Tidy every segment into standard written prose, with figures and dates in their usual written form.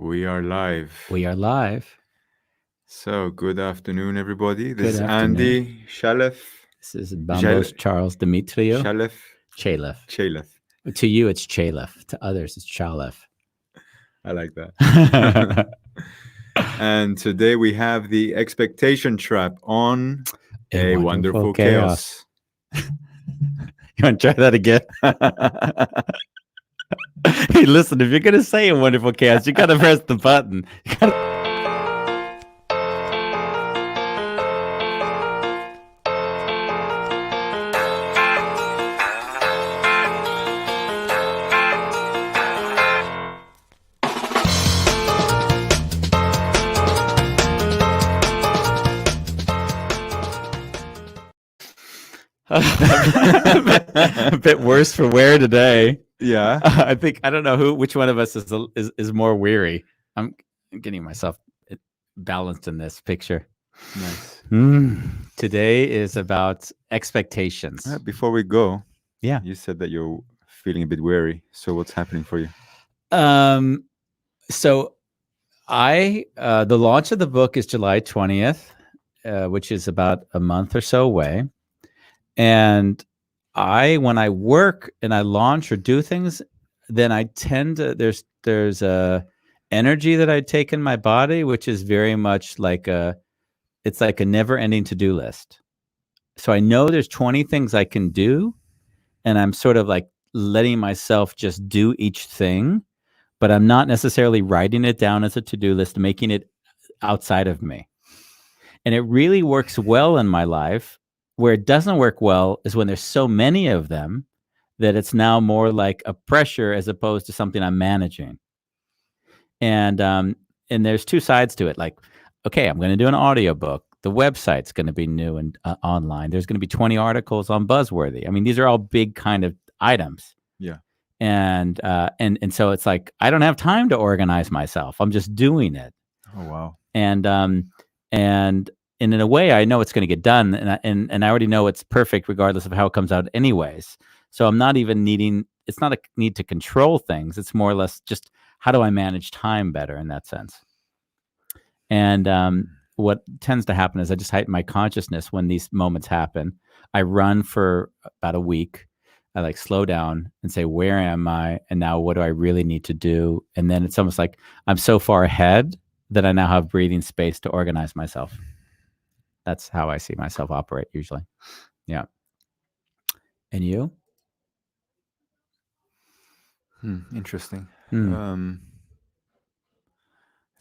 We are live. We are live. So, good afternoon, everybody. This is Good afternoon. Andy Shalev. This is Bambos Charles Dimitriou. Shalev. Chalev. Chalev. To you, it's Chalev. To others, it's Chalev. I like that. And today we have the expectation trap on A Wonderful Chaos. You want to try that again? Hey, listen, if you're going to say A Wonderful Chaos, you got to press the button. A bit worse for wear today. Yeah. I don't know which one of us is more weary. I'm getting myself balanced in this picture. Nice. Today is about expectations. Before we go, yeah, you said that you're feeling a bit weary. So what's happening for you? So the launch of the book is July 20th, which is about a month or so away. And when I work and I launch or do things, then I tend to, there's a energy that I take in my body, which is very much it's like a never ending to-do list. So I know there's 20 things I can do, and I'm sort of like letting myself just do each thing, but I'm not necessarily writing it down as a to-do list, making it outside of me. And it really works well in my life. Where it doesn't work well is when there's so many of them that it's now more like a pressure as opposed to something I'm managing. And there's two sides to it. Like, okay, I'm going to do an audiobook. The website's going to be new and online. There's going to be 20 articles on Buzzworthy. I mean, these are all big kind of items. Yeah. And so it's like, I don't have time to organize myself. I'm just doing it. Oh, wow. And in a way, I know it's going to get done, and I already know it's perfect regardless of how it comes out anyways. So I'm not even needing, it's not a need to control things. It's more or less just how do I manage time better in that sense. And what tends to happen is I just heighten my consciousness when these moments happen. I run for about a week. I slow down and say, where am I? And now what do I really need to do? And then it's almost like I'm so far ahead that I now have breathing space to organize myself. That's how I see myself operate usually. Yeah. And you? Interesting. I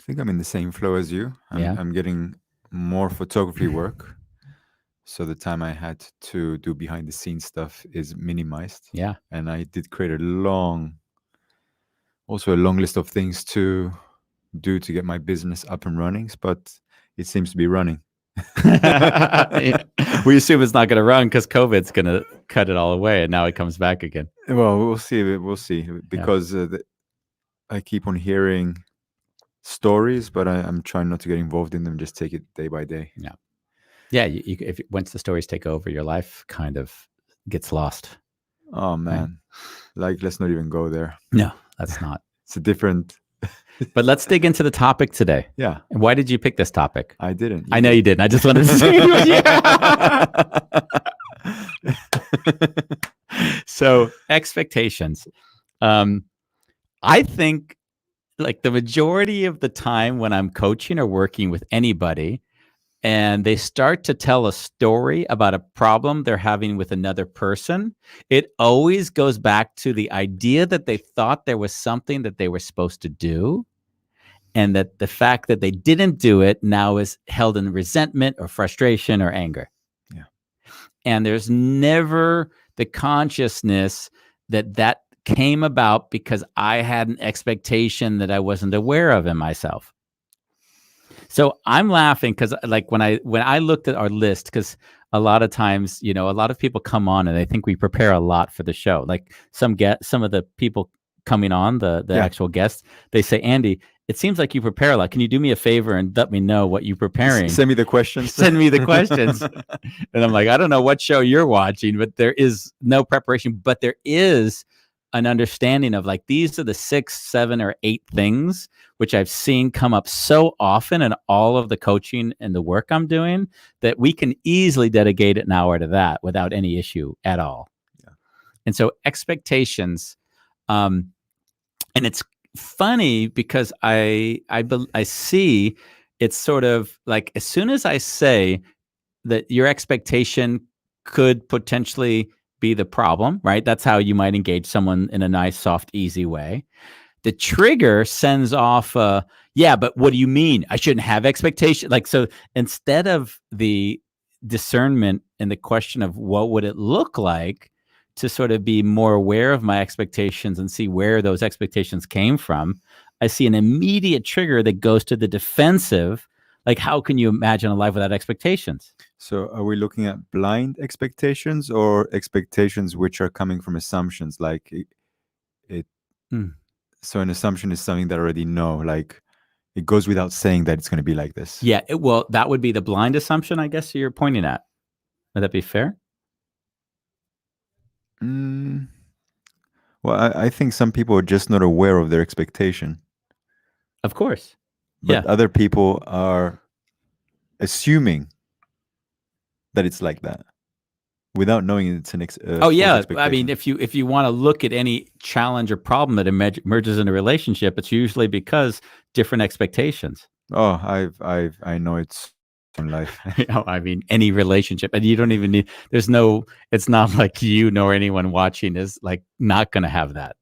think I'm in the same flow as you. I'm getting more photography work. So the time I had to do behind the scenes stuff is minimized. Yeah. And I did create a long list of things to do to get my business up and running, but it seems to be running. We assume it's not going to run because COVID's going to cut it all away, and now it comes back again. Well, we'll see because I keep on hearing stories, but I'm trying not to get involved in them. Just take it day by day. Yeah. If once the stories take over, your life kind of gets lost. Oh man, let's not even go there. No, that's not. It's a different. But let's dig into the topic today. Yeah. And why did you pick this topic? I didn't. I know you didn't. I just wanted to see you. So expectations. I think the majority of the time when I'm coaching or working with anybody and they start to tell a story about a problem they're having with another person, it always goes back to the idea that they thought there was something that they were supposed to do, and that the fact that they didn't do it now is held in resentment or frustration or anger. Yeah. And there's never the consciousness that came about because I had an expectation that I wasn't aware of in myself. So I'm laughing because when I looked at our list, because a lot of times, a lot of people come on and they think we prepare a lot for the show. Like some of the people coming on, the actual guests, they say, Andy, it seems like you prepare a lot. Can you do me a favor and let me know what you're preparing? Send me the questions. Send me the questions. And I'm like, I don't know what show you're watching, but there is no preparation, but there is an understanding of like, these are the 6, 7, or 8 things which I've seen come up so often in all of the coaching and the work I'm doing, that we can easily dedicate an hour to that without any issue at all. Yeah. And so expectations, and it's funny because I see it's sort of like, as soon as I say that your expectation could potentially be the problem, right? That's how you might engage someone in a nice, soft, easy way. The trigger sends off, yeah, but what do you mean? I shouldn't have expectation. Like, so instead of the discernment and the question of what would it look like to sort of be more aware of my expectations and see where those expectations came from, I see an immediate trigger that goes to the defensive. Like, how can you imagine a life without expectations? So are we looking at blind expectations or expectations which are coming from assumptions? Like so an assumption is something that I already know, like it goes without saying that it's going to be like this. Yeah, well, that would be the blind assumption, I guess you're pointing at. Would that be fair? Well, I think some people are just not aware of their expectation. Of course. But other people are assuming that it's like that without knowing it's an I mean, if you want to look at any challenge or problem that emerges in a relationship, it's usually because different expectations. Oh, I know it's in life. I mean, any relationship, and you don't even need. It's not like you nor anyone watching is like not going to have that.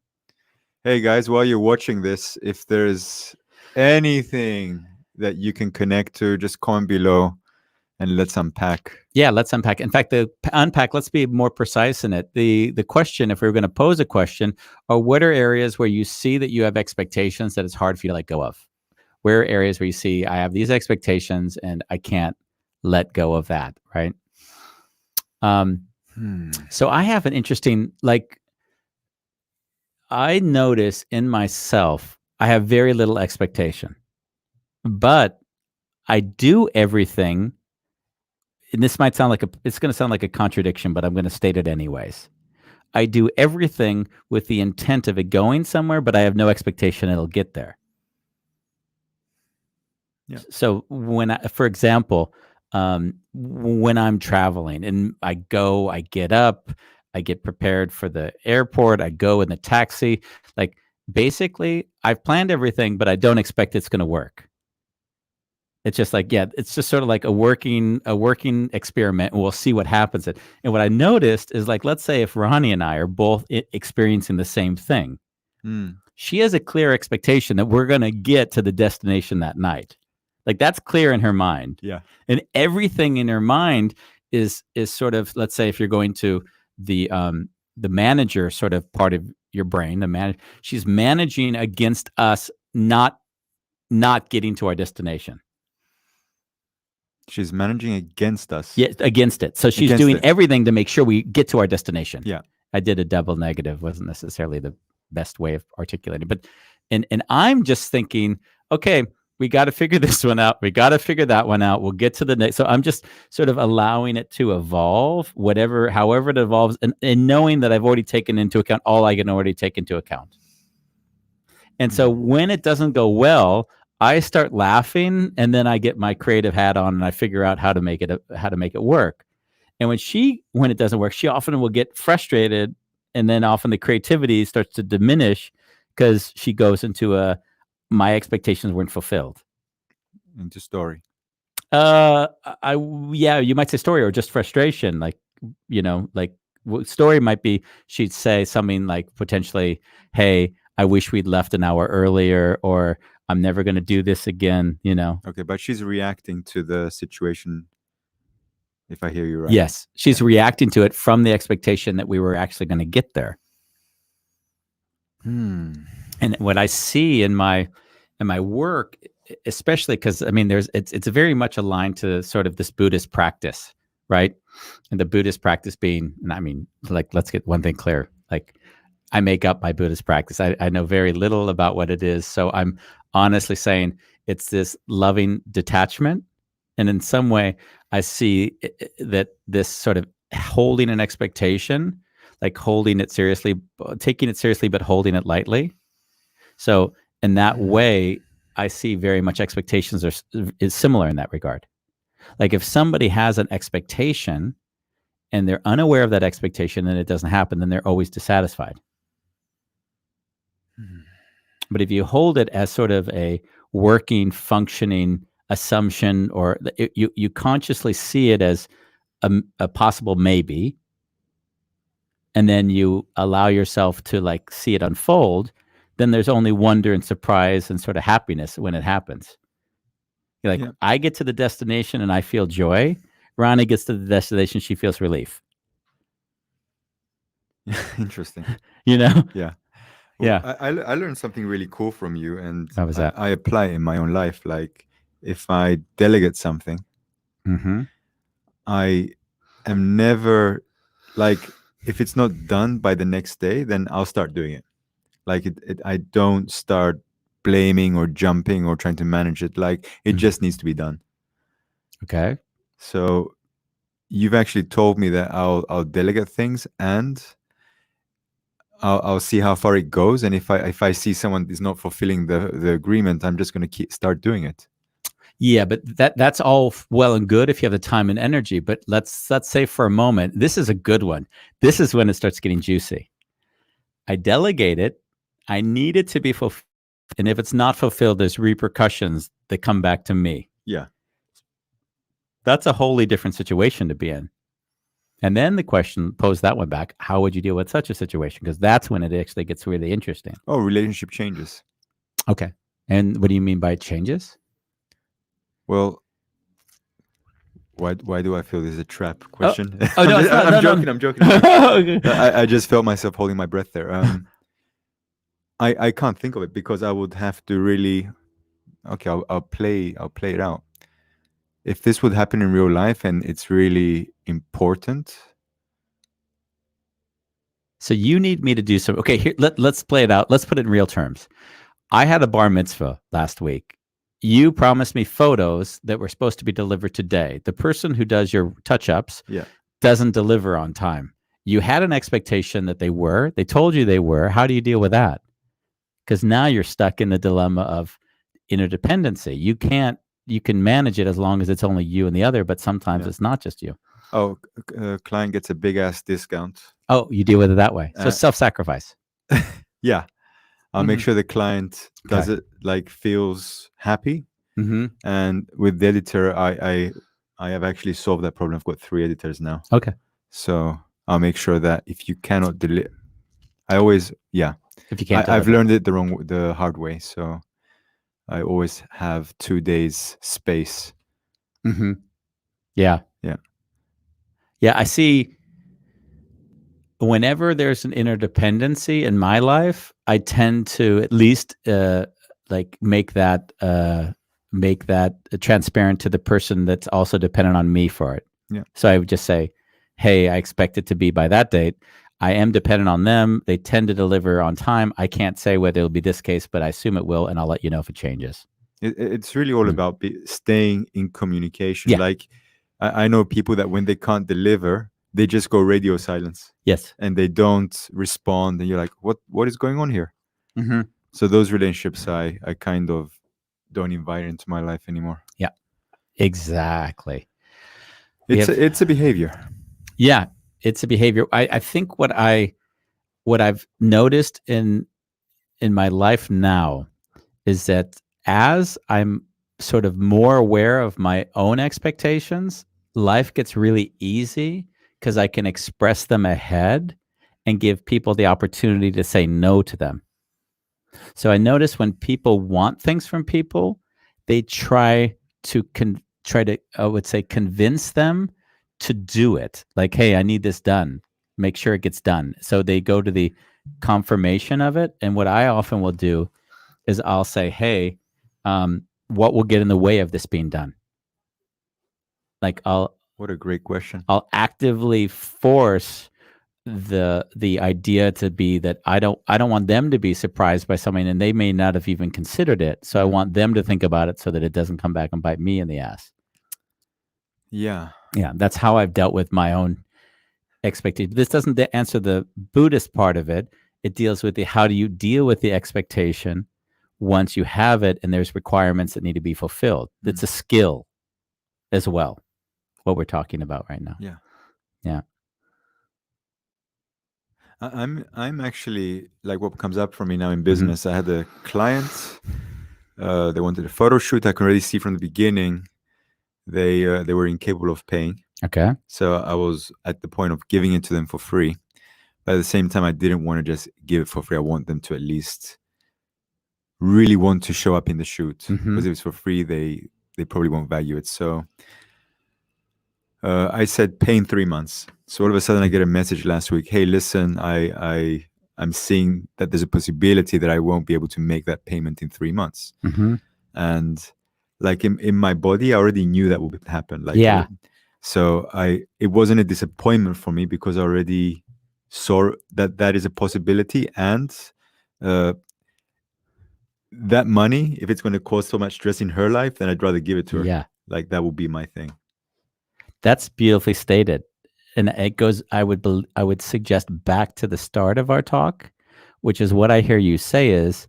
Hey guys, while you're watching this, if there's anything that you can connect to, just comment below. And let's unpack. Yeah, let's unpack. In fact, let's be more precise in it. The question, if we were going to pose a question, are what are areas where you see that you have expectations that it's hard for you to let go of? Where are areas where you see I have these expectations and I can't let go of that, right? So I have an interesting, like, I notice in myself, I have very little expectation, but I do everything. And this might sound like it's going to sound like a contradiction, but I'm going to state it anyways. I do everything with the intent of it going somewhere, but I have no expectation it'll get there. Yeah. So for example, when I'm traveling and I get up, I get prepared for the airport, I go in the taxi, like basically I've planned everything, but I don't expect it's going to work. It's just like, yeah, it's just sort of like a working experiment, and we'll see what happens. And what I noticed is, like, let's say if Ronnie and I are both experiencing the same thing, she has a clear expectation that we're going to get to the destination that night. Like, that's clear in her mind. Yeah. And everything in her mind is sort of, let's say if you're going to the manager sort of part of your brain, she's managing against us not getting to our destination. She's managing against us. Yeah, against it. So she's doing everything to make sure we get to our destination. Yeah. I did a double negative. Wasn't necessarily the best way of articulating. But and I'm just thinking, okay, we got to figure this one out. We got to figure that one out. We'll get to the next. So I'm just sort of allowing it to evolve, however it evolves, and knowing that I've already taken into account all I can already take into account. And so when it doesn't go well, I start laughing, and then I get my creative hat on and I figure out how to make it work. And when it doesn't work, she often will get frustrated, and then often the creativity starts to diminish because she goes into my expectations weren't fulfilled. Into story. You might say story or just frustration. Like, story might be, she'd say something like potentially, hey, I wish we'd left an hour earlier, or I'm never going to do this again, Okay, but she's reacting to the situation, if I hear you right. Yes, she's reacting to it from the expectation that we were actually going to get there. And what I see in my work, especially because, I mean, it's very much aligned to sort of this Buddhist practice, right? And the Buddhist practice being, and I mean, like, let's get one thing clear, like, I make up my Buddhist practice. I know very little about what it is. So I'm honestly saying it's this loving detachment. And in some way, I see that this sort of holding an expectation, like holding it seriously, taking it seriously, but holding it lightly. So in that way, I see very much expectations is similar in that regard. Like if somebody has an expectation and they're unaware of that expectation and it doesn't happen, then they're always dissatisfied. But if you hold it as sort of a working, functioning assumption, or you consciously see it as a possible maybe, and then you allow yourself to like see it unfold, then there's only wonder and surprise and sort of happiness when it happens. You're like, I get to the destination and I feel joy. Ronnie gets to the destination, she feels relief. Interesting. You know? Yeah. Well, yeah. I learned something really cool from you, and how was that? I apply it in my own life. Like if I delegate something, I am never like, if it's not done by the next day, then I'll start doing it. Like I don't start blaming or jumping or trying to manage it. Like it just needs to be done. Okay. So you've actually told me that I'll delegate things, and I'll see how far it goes. And if I see someone is not fulfilling the agreement, I'm just going to start doing it. Yeah, but that's all well and good if you have the time and energy. But let's say for a moment, this is a good one. This is when it starts getting juicy. I delegate it. I need it to be fulfilled. And if it's not fulfilled, there's repercussions that come back to me. Yeah. That's a wholly different situation to be in. And then the question, pose that one back, how would you deal with such a situation? Because that's when it actually gets really interesting. Oh, relationship changes. Okay. And what do you mean by changes? Well, why do I feel this is a trap question? Oh no, I'm joking. I just felt myself holding my breath there. I can't think of it because I would have to really, okay, I'll play it out. If this would happen in real life and it's really important. So you need me to do some, okay, here, let's play it out. Let's put it in real terms. I had a bar mitzvah last week. You promised me photos that were supposed to be delivered today. The person who does your touch-ups doesn't deliver on time. You had an expectation that they were. They told you they were. How do you deal with that? Because now you're stuck in the dilemma of interdependency. You can manage it as long as it's only you and the other, but sometimes it's not just you. Oh, client gets a big ass discount. Oh, you deal with it that way. So self-sacrifice. Yeah. I'll make sure the client does it, like feels happy. And with the editor, I have actually solved that problem. I've got 3 editors now. Okay. So I'll make sure that if you cannot deliver, I always, if you can't, I've learned it the hard way. So I always have 2 days space. Yeah. I see. Whenever there's an interdependency in my life, I tend to at least like make that transparent to the person that's also dependent on me for it. Yeah. So I would just say, hey, I expect it to be by that date. I am dependent on them. They tend to deliver on time. I can't say whether it'll be this case, but I assume it will, and I'll let you know if it changes. It's really all about staying in communication. Yeah. Like I know people that when they can't deliver, they just go radio silence. Yes. And they don't respond. And you're like, what is going on here? So those relationships, I kind of don't invite into my life anymore. Yeah, exactly. It's a behavior. Yeah, it's a behavior. I think what I've noticed in my life now is that as I'm sort of more aware of my own expectations, life gets really easy because I can express them ahead and give people the opportunity to say no to them. So I notice when people want things from people, they try to I would say convince them to do it. Like, hey, I need this done. Make sure it gets done. So they go to the confirmation of it. And what I often will do is I'll say, hey, what will get in the way of this being done? Like what a great question. I'll actively force the idea to be that I don't want them to be surprised by something, and they may not have even considered it. So I want them to think about it so that it doesn't come back and bite me in the ass. Yeah. Yeah. That's how I've dealt with my own expectation. This doesn't answer the Buddhist part of it. It deals with the how do you deal with the expectation once you have it and there's requirements that need to be fulfilled. It's a skill as well, what we're talking about right now. Yeah. Yeah. I'm actually, like, what comes up for me now in business, I had a client, they wanted a photo shoot. I can already see from the beginning they were incapable of paying. Okay. So I was at the point of giving it to them for free. But at the same time, I didn't want to just give it for free. I want them to at least really want to show up in the shoot. Because if it's for free, they probably won't value it. So I said pay in 3 months. So all of a sudden I get a message last week, hey, listen, I'm seeing that there's a possibility that I won't be able to make that payment in 3 months. And like in my body, I already knew that would happen. Like, yeah. So it wasn't a disappointment for me because I already saw that is a possibility. And that money, if it's going to cause so much stress in her life, then I'd rather give it to her. Yeah. Like that would be my thing. That's beautifully stated. And it goes, I would suggest back to the start of our talk, which is what I hear you say is,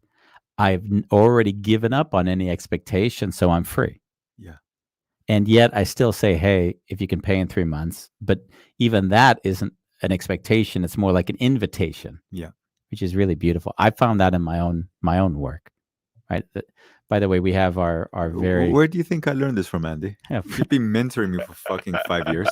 I've already given up on any expectation, so I'm free. Yeah. And yet I still say, hey, if you can pay in 3 months, but even that isn't an expectation. It's more like an invitation. Yeah. Which is really beautiful. I found that in my own work. Right. By the way, we have our very. Where do you think I learned this from, Andy? Yeah. You've been mentoring me for fucking 5 years.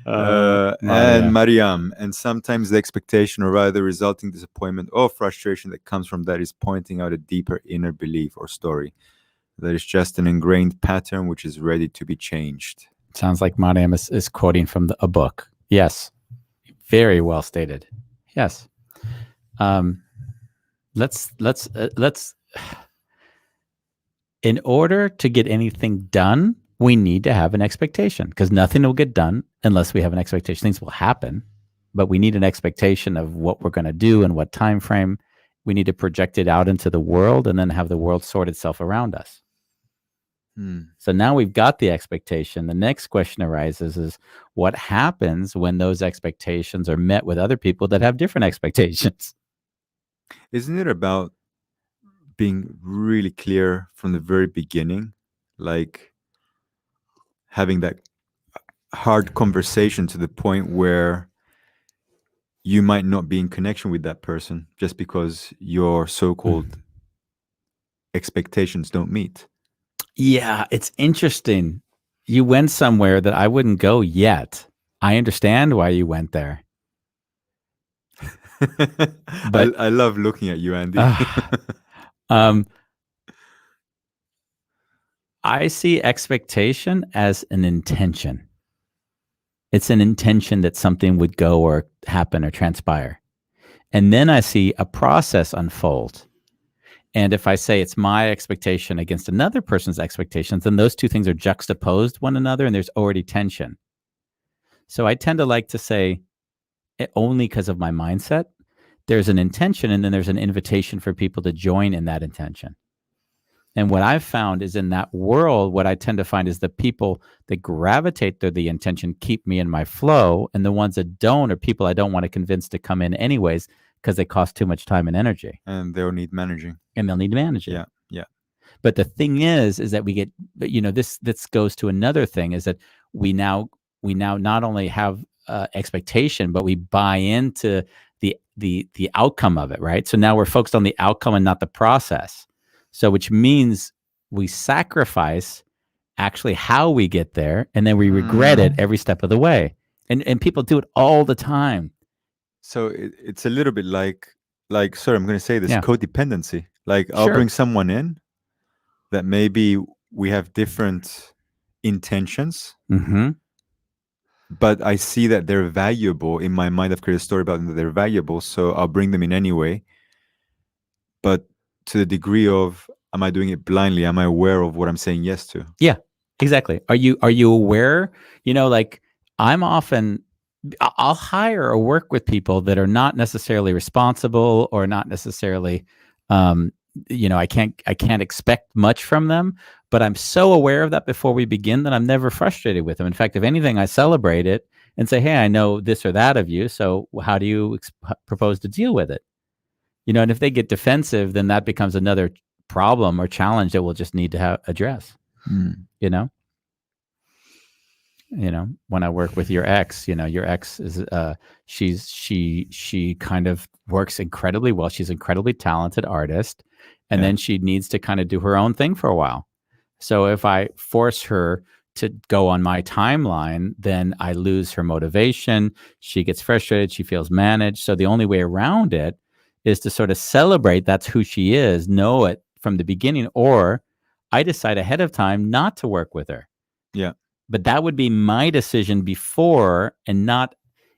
And Mariam. And sometimes the expectation, or rather the resulting disappointment or frustration that comes from that is pointing out a deeper inner belief or story that is just an ingrained pattern which is ready to be changed. Sounds like Mariam is quoting from a book. Yes. Very well stated. Yes. Let's in order to get anything done, we need to have an expectation, because nothing will get done unless we have an expectation. Things will happen, but we need an expectation of what we're going to do and what time frame. We need to project it out into the world and then have the world sort itself around us. So now we've got the expectation. The next question arises is, what happens when those expectations are met with other people that have different expectations? Isn't it about being really clear from the very beginning, like having that hard conversation to the point where you might not be in connection with that person just because your so-called expectations don't meet? Yeah, it's interesting. You went somewhere that I wouldn't go yet. I understand why you went there. But I love looking at you, Andy. I see expectation as an intention. It's an intention that something would go or happen or transpire. And then I see a process unfold. And if I say it's my expectation against another person's expectations, then those two things are juxtaposed one another and there's already tension. So I tend to like to say, only because of my mindset, there's an intention and then there's an invitation for people to join in that intention. And what I've found is in that world, what I tend to find is the people that gravitate to the intention keep me in my flow, and the ones that don't are people I don't want to convince to come in anyways because they cost too much time and energy. And they'll need managing. And they'll need to manage it. Yeah, yeah. But the thing is that we get, this goes to another thing, is that we now not only have expectation, but we buy into the outcome of it, right? So now we're focused on the outcome and not the process. So which means we sacrifice actually how we get there, and then we regret it every step of the way. And people do it all the time. So it's a little bit like, sorry, I'm going to say this, codependency. Like I'll Sure. bring someone in that maybe we have different intentions, but I see that they're valuable. In my mind, I've created a story about them that they're valuable, so I'll bring them in anyway. But to the degree of, am I doing it blindly? Am I aware of what I'm saying yes to? Yeah, exactly. Are you aware? Like I'll hire or work with people that are not necessarily responsible or not necessarily, I can't expect much from them, but I'm so aware of that before we begin that I'm never frustrated with them. In fact, if anything, I celebrate it and say, hey, I know this or that of you, so how do you propose to deal with it? And if they get defensive, then that becomes another problem or challenge that we'll just need to address. you know when I work with your ex, your ex is she kind of works incredibly well. She's an incredibly talented artist, and then she needs to kind of do her own thing for a while. So if I force her to go on my timeline, then I lose her motivation. She gets frustrated. She feels managed. So the only way around it is to sort of celebrate that's who she is, know it from the beginning, or I decide ahead of time not to work with her. Yeah. But that would be my decision before, and not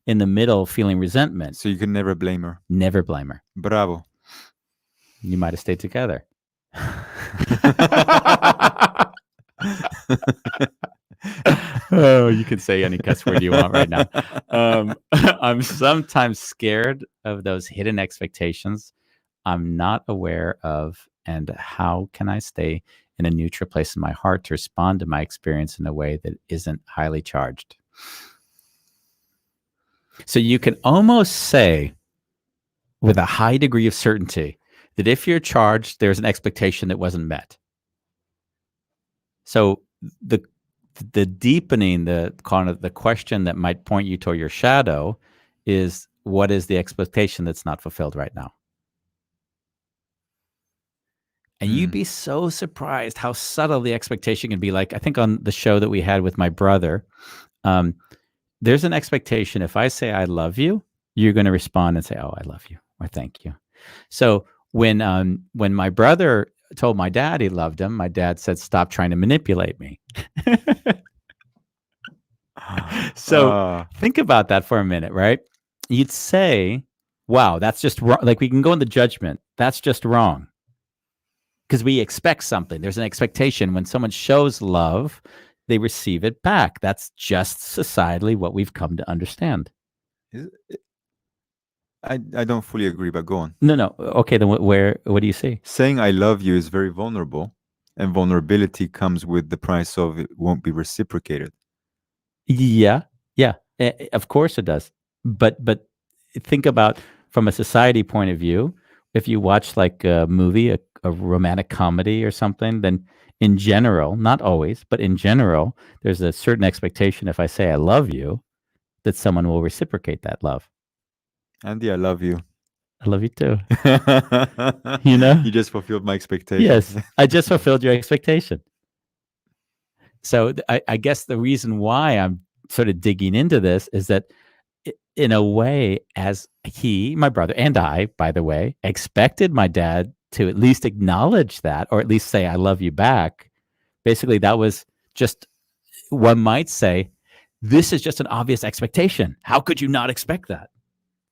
in the middle feeling resentment. So you can never blame her. Never blame her. Bravo. You might have stayed together. Oh, you can say any cuss word you want right now. I'm sometimes scared of those hidden expectations I'm not aware of, and how can I stay in a neutral place in my heart to respond to my experience in a way that isn't highly charged. So you can almost say with a high degree of certainty that if you're charged, there's an expectation that wasn't met. So the deepening, the question that might point you toward your shadow is, what is the expectation that's not fulfilled right now? And you'd be so surprised how subtle the expectation can be. Like, I think on the show that we had with my brother, there's an expectation. If I say I love you, you're going to respond and say, oh, I love you, or thank you. So when my brother told my dad he loved him, my dad said, stop trying to manipulate me. So think about that for a minute, right? You'd say, wow, that's just wrong. Like, we can go into judgment. That's just wrong. Because we expect something. There's an expectation. When someone shows love, they receive it back. That's just societally what we've come to understand. I don't fully agree, but go on. No. Okay, then what do you see? Saying I love you is very vulnerable, and vulnerability comes with the price of it won't be reciprocated. Yeah. Of course it does. But think about from a society point of view. If you watch like a movie, a romantic comedy or something, then in general, not always, but in general, there's a certain expectation. If I say I love you, that someone will reciprocate that love. Andy, I love you. I love you too. You just fulfilled my expectation. Yes, I just fulfilled your expectation. So I guess the reason why I'm sort of digging into this is that, in a way, as my brother, and I, by the way, expected my dad to at least acknowledge that, or at least say, I love you back. Basically, that was just, one might say, this is just an obvious expectation. How could you not expect that?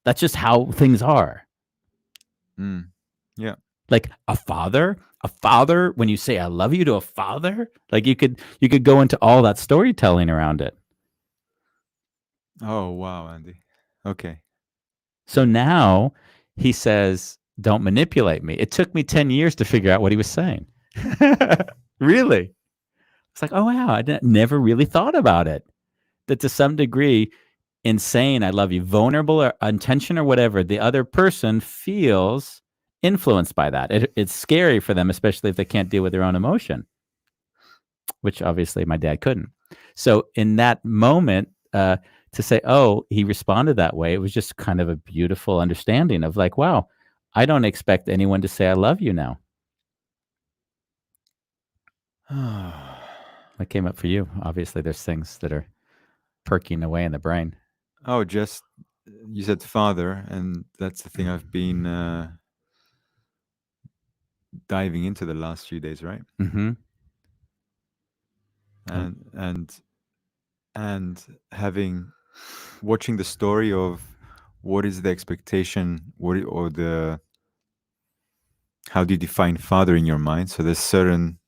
That's just how things are. Yeah. Like a father, when you say I love you to a father, like you could go into all that storytelling around it. Oh, wow, Andy. Okay. So now he says, don't manipulate me. It took me 10 years to figure out what he was saying. Really? It's like, oh, wow, I never really thought about it. That to some degree, in saying I love you, vulnerable or intention or whatever, the other person feels influenced by that. It's scary for them, especially if they can't deal with their own emotion, which obviously my dad couldn't. So in that moment, to say, oh, he responded that way, it was just kind of a beautiful understanding of like, wow, I don't expect anyone to say I love you now. That came up for you. Obviously, there's things that are perking away in the brain. Oh, just, you said father, and that's the thing I've been diving into the last few days, right? Mm-hmm. And watching the story of what is the expectation, how do you define father in your mind? So there's certain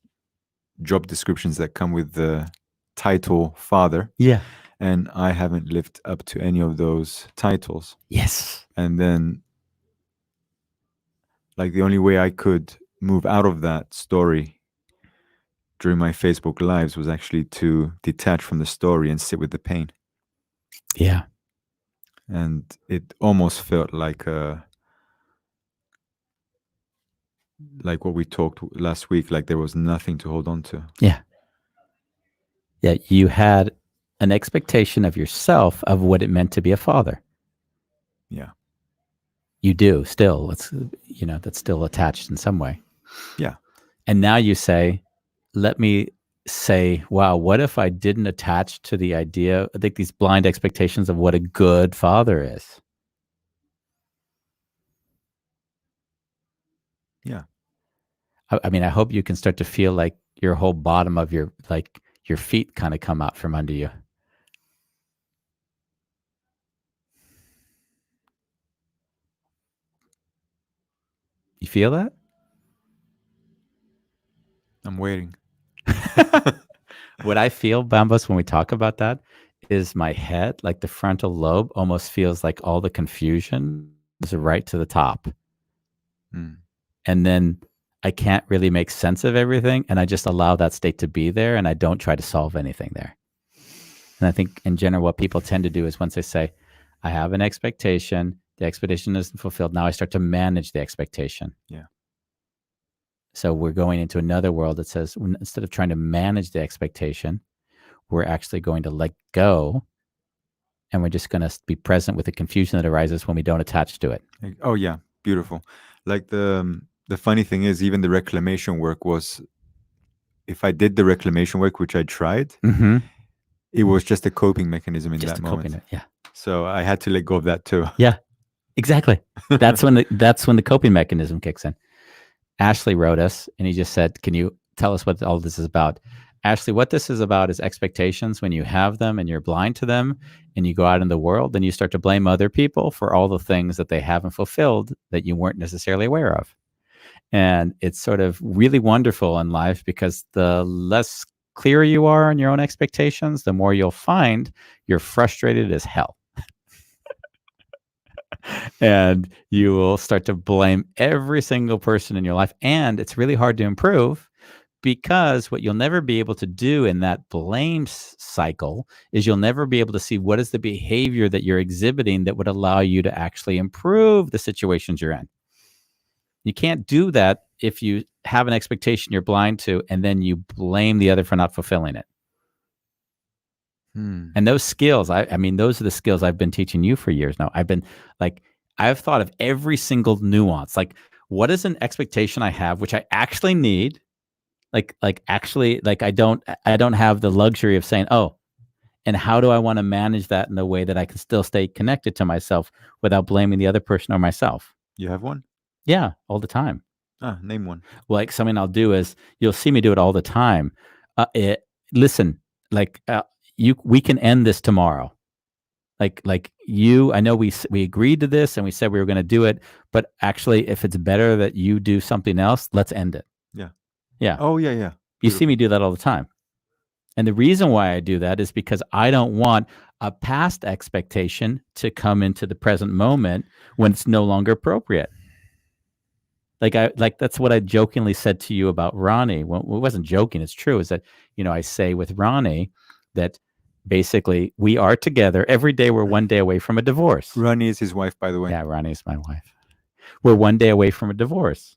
job descriptions that come with the title father. Yeah. And I haven't lived up to any of those titles. Yes. And then, like, the only way I could move out of that story during my Facebook lives was actually to detach from the story and sit with the pain. Yeah. And it almost felt like what we talked last week, like there was nothing to hold on to. Yeah. Yeah. You had an expectation of yourself of what it meant to be a father. Yeah. You do still. It's, that's still attached in some way. Yeah. And now you say, let me say, wow, what if I didn't attach to the idea, I think these blind expectations of what a good father is? Yeah. I mean, I hope you can start to feel like your whole bottom of your feet kind of come out from under you. You feel that? I'm waiting. What I feel, Bambos, when we talk about that is my head, like the frontal lobe, almost feels like all the confusion is right to the top. Mm. And then I can't really make sense of everything. And I just allow that state to be there. And I don't try to solve anything there. And I think in general, what people tend to do is once they say, I have an expectation, the expectation isn't fulfilled. Now I start to manage the expectation. Yeah. So we're going into another world that says, instead of trying to manage the expectation, we're actually going to let go, and we're just going to be present with the confusion that arises when we don't attach to it. Oh yeah, beautiful. Like the funny thing is, even the reclamation work was, if I did the reclamation work, which I tried, Mm-hmm. it was just a coping mechanism in Just that a coping. moment. Yeah. So I had to let go of that too. Yeah. Exactly. That's when the coping mechanism kicks in. Ashley wrote us, and he just said, "Can you tell us what all this is about?" Ashley, what this is about is expectations. When you have them and you're blind to them, and you go out in the world, then you start to blame other people for all the things that they haven't fulfilled that you weren't necessarily aware of. And it's sort of really wonderful in life, because the less clear you are on your own expectations, the more you'll find you're frustrated as hell. And you will start to blame every single person in your life. And it's really hard to improve, because what you'll never be able to do in that blame cycle is you'll never be able to see what is the behavior that you're exhibiting that would allow you to actually improve the situations you're in. You can't do that if you have an expectation you're blind to, and then you blame the other for not fulfilling it. And those skills, I mean, those are the skills I've been teaching you for years now. I've thought of every single nuance. Like, what is an expectation I have, which I actually need? Actually, I don't have the luxury of saying, oh, and how do I want to manage that in a way that I can still stay connected to myself without blaming the other person or myself? You have one? Yeah, all the time. Name one. Like, something I'll do is, you'll see me do it all the time. Listen, we can end this tomorrow. I know we agreed to this and we said we were going to do it, but actually, if it's better that you do something else, let's end it. Yeah. Yeah. Oh yeah, yeah. You see me do that all the time. And the reason why I do that is because I don't want a past expectation to come into the present moment when it's no longer appropriate. That's what I jokingly said to you about Ronnie. Well, it wasn't joking, it's true, is that, I say with Ronnie that basically we are together every day. We're one day away from a divorce. Ronnie is his wife, by the way. Yeah, Ronnie is my wife. We're one day away from a divorce.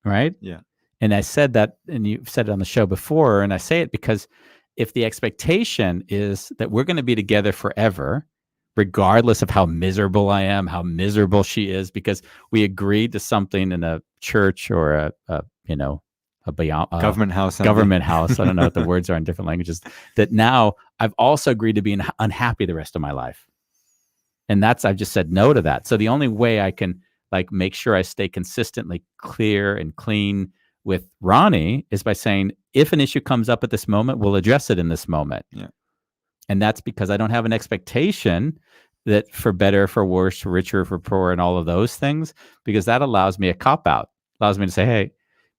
Right? Yeah. And I said that, and you've said it on the show before, and I say it because if the expectation is that we're going to be together forever, regardless of how miserable I am, how miserable she is, because we agreed to something in a church or a government house. Government house. I don't know what the words are in different languages. That now I've also agreed to be unhappy the rest of my life, and I've just said no to that. So the only way I can make sure I stay consistently clear and clean with Ronnie is by saying, if an issue comes up at this moment, we'll address it in this moment. Yeah. And that's because I don't have an expectation that for better, for worse, for richer, for poor, and all of those things, because that allows me a cop-out, allows me to say, hey,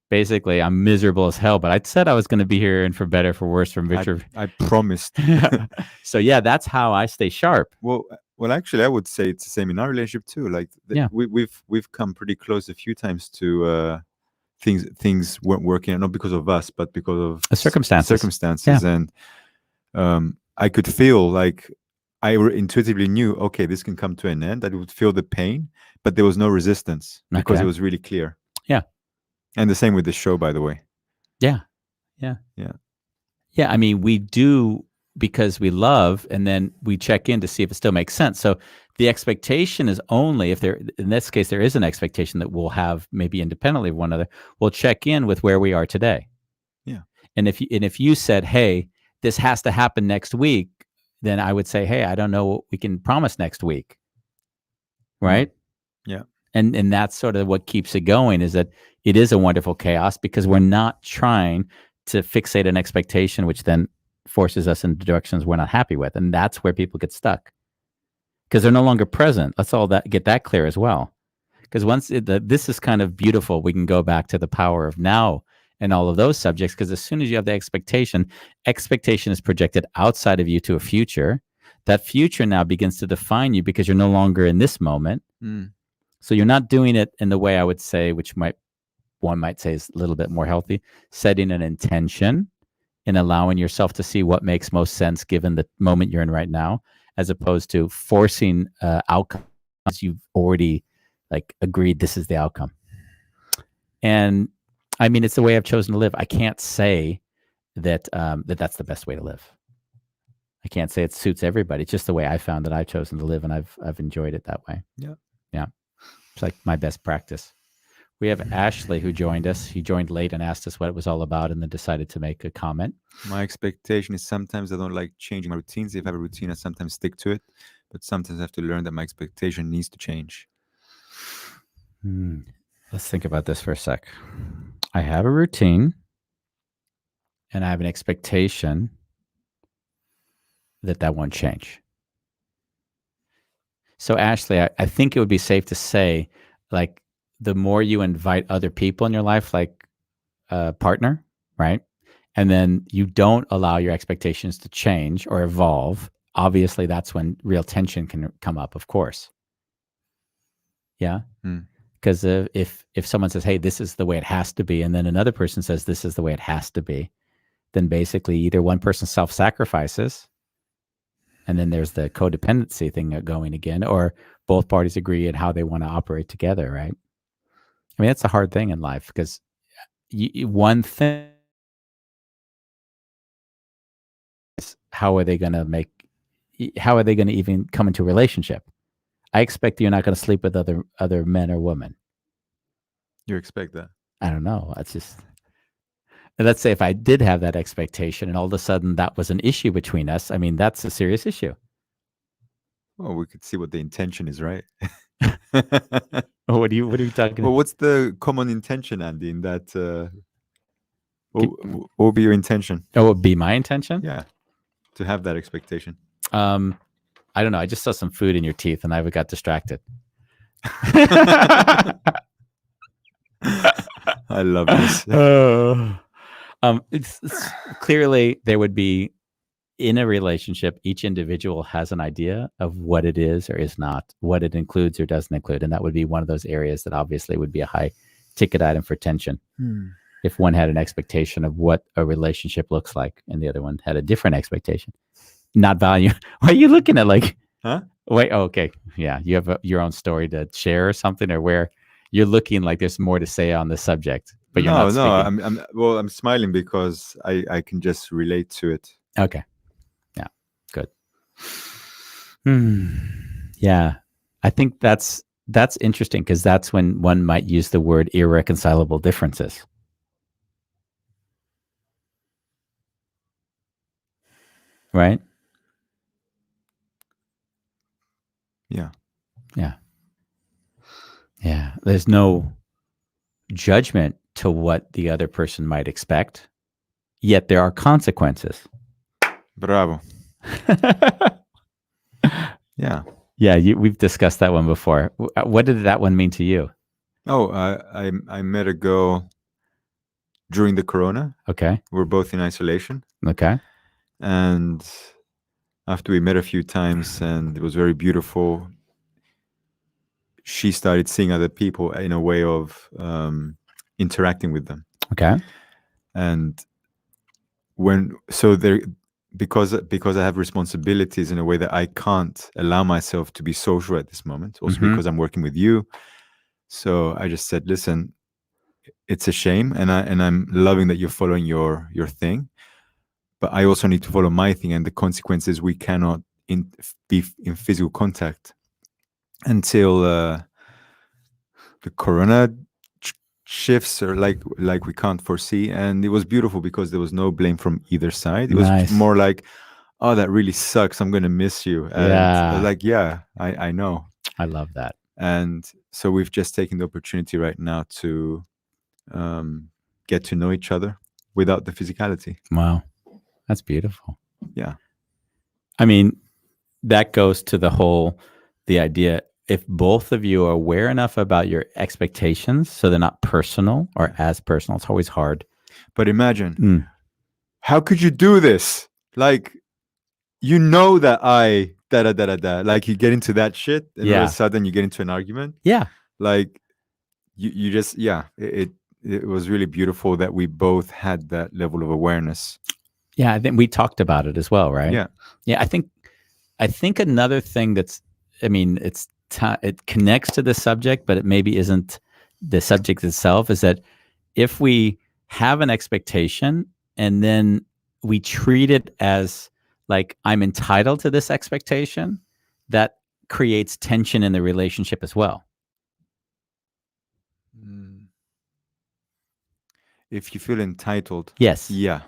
basically, I'm miserable as hell, but I said I was going to be here and for better, for worse, for richer. I promised. So yeah, that's how I stay sharp. Well, actually, I would say it's the same in our relationship too. We've come pretty close a few times to things weren't working, not because of us, but because of circumstances. Yeah. And I could feel like intuitively knew, okay, this can come to an end. That it would feel the pain, but there was no resistance because Okay. it was really clear. Yeah. And the same with the show, by the way. Yeah. I mean, we do because we love, and then we check in to see if it still makes sense. So the expectation is only if there, in this case, there is an expectation that we'll have maybe independently of one another. We'll check in with where we are today. Yeah. And if you said, hey, this has to happen next week, then I would say, hey, I don't know what we can promise next week. Right? Yeah. And that's sort of what keeps it going, is that it is a wonderful chaos because we're not trying to fixate an expectation, which then forces us in directions we're not happy with. And that's where people get stuck because they're no longer present. Let's all get that clear as well. Because this is kind of beautiful. We can go back to the power of now and all of those subjects, because as soon as you have the expectation is projected outside of you to a future. That future now begins to define you because you're no longer in this moment. So you're not doing it in the way I would say, which one might say is a little bit more healthy, setting an intention and allowing yourself to see what makes most sense given the moment you're in right now, as opposed to forcing outcomes you've already agreed this is the outcome. And I mean, it's the way I've chosen to live. I can't say that that's the best way to live. I can't say it suits everybody. It's just the way I found that I've chosen to live, and I've enjoyed it that way. Yeah. It's like my best practice. We have Ashley who joined us. He joined late and asked us what it was all about, and then decided to make a comment. My expectation is sometimes I don't like changing my routines. If I have a routine, I sometimes stick to it, but sometimes I have to learn that my expectation needs to change. Let's think about this for a sec. I have a routine, and I have an expectation that won't change. So, Ashley, I think it would be safe to say, the more you invite other people in your life, like a partner, right? And then you don't allow your expectations to change or evolve, obviously that's when real tension can come up, of course. Yeah? Because if someone says, hey, this is the way it has to be, and then another person says this is the way it has to be, then basically either one person self-sacrifices, and then there's the codependency thing going again, or both parties agree on how they want to operate together, right? I mean, that's a hard thing in life because one thing is how are they going to even come into a relationship? I expect you're not going to sleep with other men or women. You expect that? I don't know. That's just, let's say if I did have that expectation and all of a sudden that was an issue between us, I mean, that's a serious issue. Well, we could see what the intention is, right? What are you talking about? Well, what's the common intention, Andy, in that? What would be your intention? Oh, what would be my intention? Yeah, to have that expectation. I don't know. I just saw some food in your teeth and I got distracted. I love this. It's clearly there would be, in a relationship, each individual has an idea of what it is or is not, what it includes or doesn't include. And that would be one of those areas that obviously would be a high ticket item for tension. If one had an expectation of what a relationship looks like and the other one had a different expectation, not value. Why are you looking at huh? Wait, oh, okay. Yeah. You have your own story to share or something, or where you're looking like there's more to say on the subject, but you're not speaking. I'm smiling because I can just relate to it. Okay. Yeah. Good. Yeah. I think that's interesting because that's when one might use the word irreconcilable differences. Right? Yeah. Yeah. Yeah. There's no judgment to what the other person might expect, yet there are consequences. Bravo. Yeah. Yeah. We've discussed that one before. What did that one mean to you? Oh, I met a girl during the corona. Okay. We're both in isolation. Okay. And after we met a few times and it was very beautiful, she started seeing other people in a way of interacting with them. Okay. And because I have responsibilities in a way that I can't allow myself to be social at this moment. Also Mhm. because I'm working with you. So I just said, listen, it's a shame, and I'm loving that you're following your thing, but I also need to follow my thing, and the consequences we cannot be in physical contact until the corona shifts, or like we can't foresee. And it was beautiful because there was no blame from either side. It was Nice. more like, oh, that really sucks, I'm gonna miss you. And Yeah. like, yeah, I know. I love that. And so we've just taken the opportunity right now to get to know each other without the physicality. Wow. That's beautiful. Yeah. I mean, that goes to the idea, if both of you are aware enough about your expectations so they're not personal or as personal, it's always hard. But imagine, how could you do this? Like, you know that I da da da da da. Like, you get into that shit, and all of Yeah. a sudden you get into an argument. Yeah. Like, you just, yeah. It was really beautiful that we both had that level of awareness. Yeah, I think we talked about it as well, right? Yeah. Yeah, I think another thing that's, I mean, it connects to the subject, but it maybe isn't the subject itself, is that if we have an expectation and then we treat it as like, I'm entitled to this expectation, that creates tension in the relationship as well. If you feel entitled. Yes. Yeah.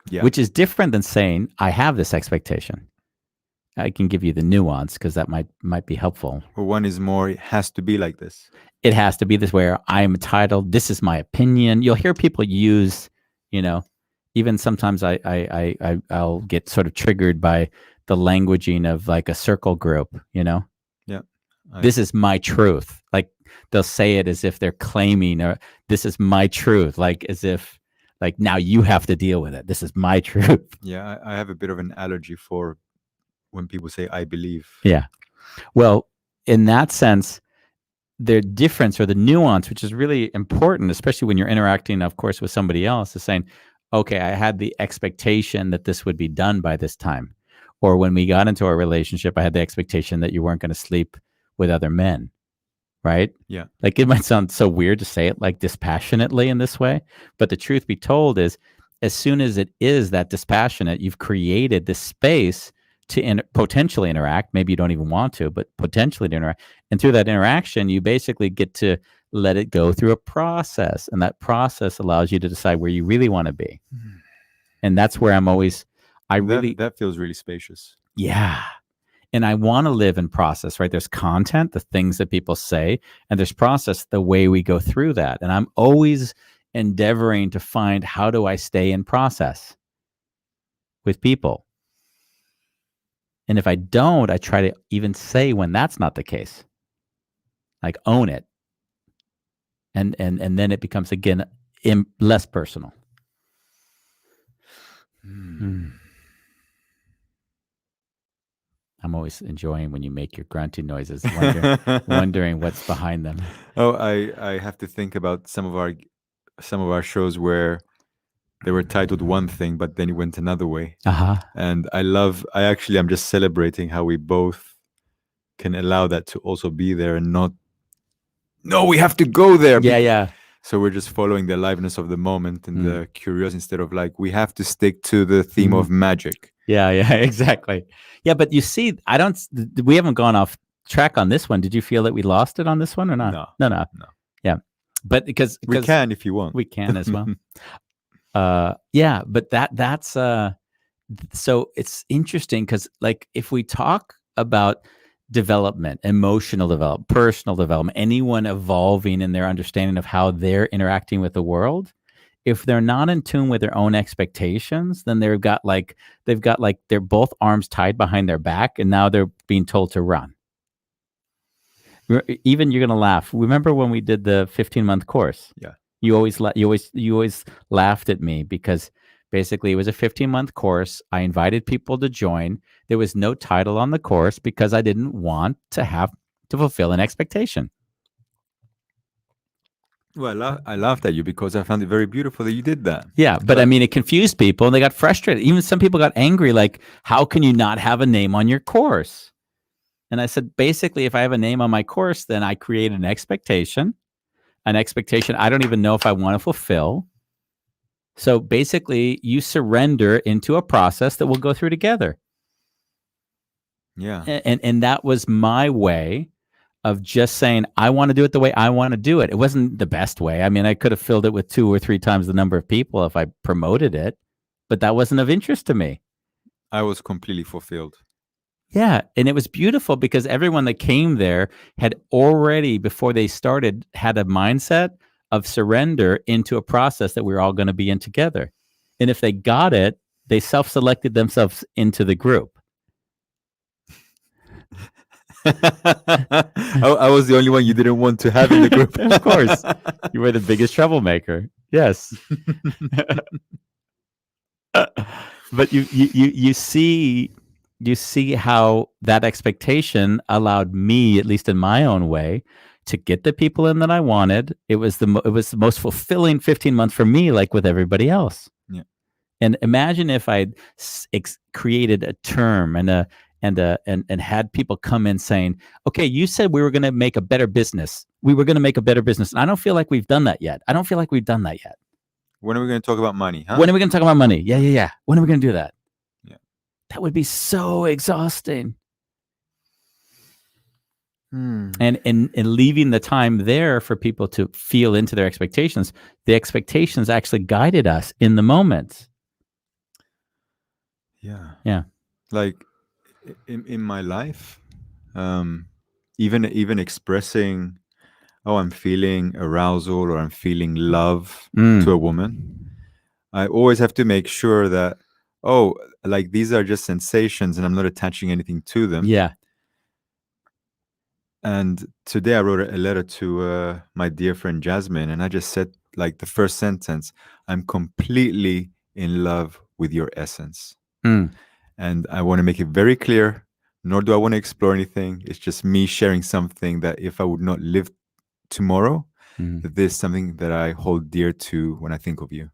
Yeah. Which is different than saying, I have this expectation. I can give you the nuance because that might be helpful. Or one is more, it has to be like this. It has to be this way. I am entitled. This is my opinion. You'll hear people use, even sometimes I'll get sort of triggered by the languaging of like a circle group, Yeah. This is my truth. Like they'll say it as if they're claiming, or this is my truth. Like as if, like, now you have to deal with it. This is my truth. Yeah. I have a bit of an allergy for when people say, I believe. Yeah. Well, in that sense, the difference or the nuance, which is really important, especially when you're interacting, of course, with somebody else, is saying, okay, I had the expectation that this would be done by this time. Or when we got into our relationship, I had the expectation that you weren't going to sleep with other men. Right? Yeah. Like, it might sound so weird to say it like dispassionately in this way, but the truth be told is, as soon as it is that dispassionate, you've created this space to potentially interact. Maybe you don't even want to, but potentially to interact. And through that interaction, you basically get to let it go through a process. And that process allows you to decide where you really want to be. And that's where that feels really spacious. Yeah. And I want to live in process, right? There's content, the things that people say, and there's process, the way we go through that. And I'm always endeavoring to find, how do I stay in process with people? And if I don't, I try to even say when that's not the case, like own it. And then it becomes, again, less personal. I'm always enjoying when you make your grunting noises, wondering what's behind them. Oh, I have to think about some of our shows where they were titled one thing, but then it went another way. And I'm just celebrating how we both can allow that to also be there, and not, no, we have to go there. Yeah. So we're just following the aliveness of the moment and the curiosity, instead of like, we have to stick to the theme of magic. Yeah, exactly. Yeah, but you see, we haven't gone off track on this one. Did you feel that we lost it on this one or not? No. Yeah. But because we can, if you want. We can as well. Yeah, but that's so it's interesting because, like, if we talk about development, emotional development, personal development, anyone evolving in their understanding of how they're interacting with the world, if they're not in tune with their own expectations, then they've got like they're both arms tied behind their back, and now they're being told to run. Even, you're gonna laugh. Remember when we did the 15-month course? Yeah. You always laughed at me because basically it was a 15-month course. I invited people to join. There was no title on the course because I didn't want to have to fulfill an expectation. Well, I laughed at you because I found it very beautiful that you did that. Yeah, but I mean, it confused people and they got frustrated. Even some people got angry, like, how can you not have a name on your course? And I said, basically, if I have a name on my course, then I create an expectation I don't even know if I want to fulfill. So basically, you surrender into a process that we'll go through together. Yeah. And that was my way of just saying, I want to do it the way I want to do it. It wasn't the best way. I mean, I could have filled it with 2 or 3 times the number of people if I promoted it, but that wasn't of interest to me. I was completely fulfilled. Yeah. And it was beautiful because everyone that came there had already, before they started, had a mindset of surrender into a process that we were all going to be in together. And if they got it, they self-selected themselves into the group. I was the only one you didn't want to have in the group. Of course. You were the biggest troublemaker. Yes. But you see how that expectation allowed me, at least in my own way, to get the people in that I wanted. It was the most fulfilling 15 months for me, like with everybody else. Yeah. And imagine if I'd created a term and had people come in saying, okay, you said we were going to make a better business. We were going to make a better business. And I don't feel like we've done that yet. When are we going to talk about money? Huh? When are we going to talk about money? Yeah. When are we going to do that? Yeah. That would be so exhausting. And leaving the time there for people to feel into their expectations, the expectations actually guided us in the moment. Yeah. Like in my life, even expressing, I'm feeling arousal or I'm feeling love to a woman, I always have to make sure that, like these are just sensations and I'm not attaching anything to them. Yeah. And today I wrote a letter to my dear friend Jasmine, and I just said, like, the first sentence, I'm completely in love with your essence. And I want to make it very clear, nor do I want to explore anything. It's just me sharing something that if I would not live tomorrow, that there's something that I hold dear to when I think of you.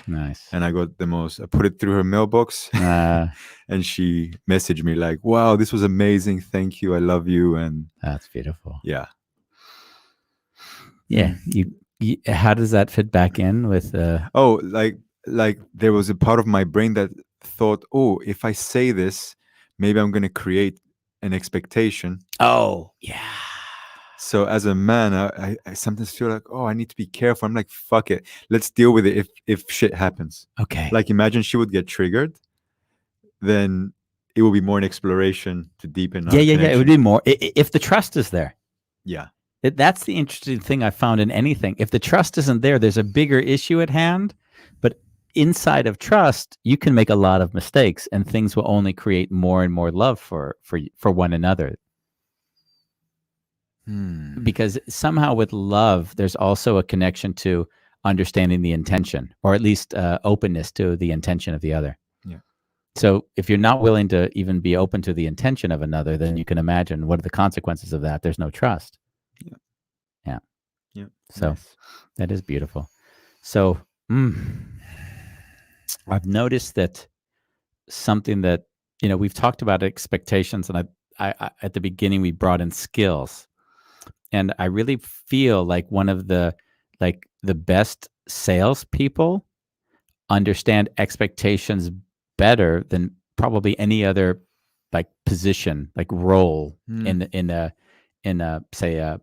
Nice. And I put it through her mailbox and she messaged me like, wow, this was amazing. Thank you. I love you. And that's beautiful. Yeah. Yeah. You how does that fit back in with like there was a part of my brain that thought, if I say this, maybe I'm going to create an expectation. Oh, yeah. So as a man, I sometimes feel like, I need to be careful. I'm like, fuck it. Let's deal with it if shit happens. Okay. Like, imagine she would get triggered, then it will be more an exploration to deepen our connection. It would be more if the trust is there. Yeah. That's the interesting thing I found in anything. If the trust isn't there, there's a bigger issue at hand. But inside of trust, you can make a lot of mistakes, and things will only create more and more love for one another. Because somehow with love, there's also a connection to understanding the intention, or at least openness to the intention of the other. Yeah. So if you're not willing to even be open to the intention of another, then you can imagine what are the consequences of that. There's no trust. Yeah. So nice. That is beautiful. So I've noticed that something that, we've talked about expectations, and I at the beginning we brought in skills. And I really feel like one of the best salespeople understand expectations better than probably any other position, role in say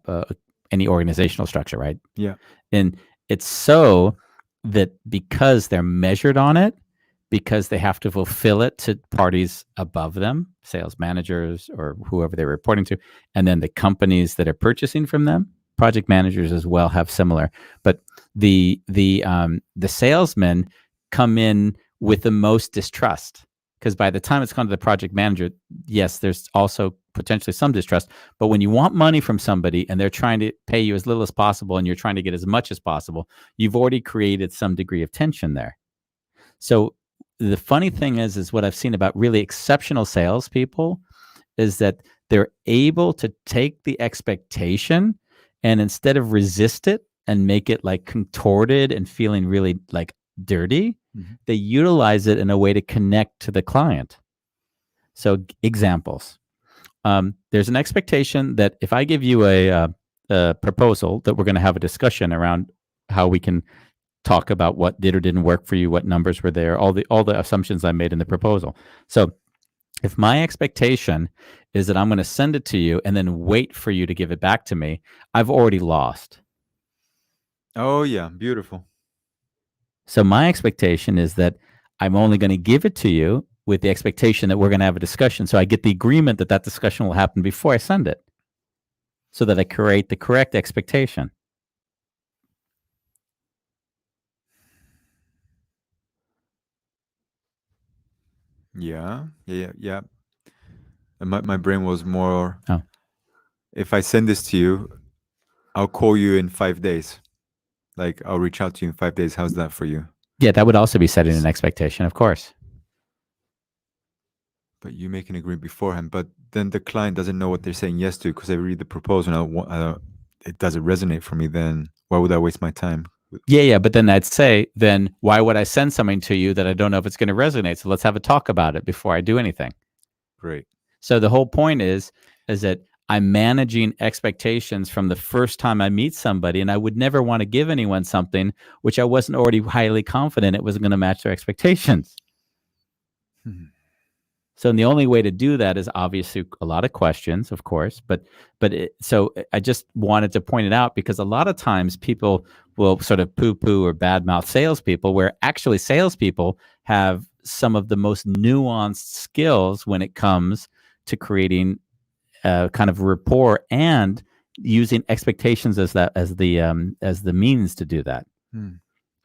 any organizational structure, right? Yeah. And it's so that because they're measured on it, because they have to fulfill it to parties above them, sales managers or whoever they're reporting to, and then the companies that are purchasing from them, project managers as well have similar. But the salesmen come in with the most distrust, because by the time it's gone to the project manager, yes, there's also potentially some distrust. But when you want money from somebody and they're trying to pay you as little as possible and you're trying to get as much as possible, you've already created some degree of tension there. So the funny thing is what I've seen about really exceptional salespeople is that they're able to take the expectation and instead of resist it and make it like contorted and feeling really like dirty, they utilize it in a way to connect to the client. So examples. There's an expectation that if I give you a proposal, that we're going to have a discussion around how we can talk about what did or didn't work for you, what numbers were there, all the assumptions I made in the proposal. So if my expectation is that I'm going to send it to you and then wait for you to give it back to me, I've already lost. Oh yeah, beautiful. So my expectation is that I'm only going to give it to you with the expectation that we're going to have a discussion. So I get the agreement that discussion will happen before I send it, so that I create the correct expectation. Yeah. And my brain was more, Oh. if I send this to you, I'll call you in 5 days. Like, I'll reach out to you in 5 days. How's that for you? Yeah, that would also be setting an expectation, of course. But you make an agreement beforehand. But then the client doesn't know what they're saying yes to, because they read the proposal and it doesn't resonate for me. Then why would I waste my time? Yeah. But then I'd say, then why would I send something to you that I don't know if it's going to resonate? So let's have a talk about it before I do anything. Great. So the whole point is that I'm managing expectations from the first time I meet somebody, and I would never want to give anyone something which I wasn't already highly confident it wasn't going to match their expectations. So the only way to do that is obviously a lot of questions, of course, so I just wanted to point it out, because a lot of times people will sort of poo-poo or badmouth salespeople, where actually salespeople have some of the most nuanced skills when it comes to creating kind of rapport and using expectations as the means to do that.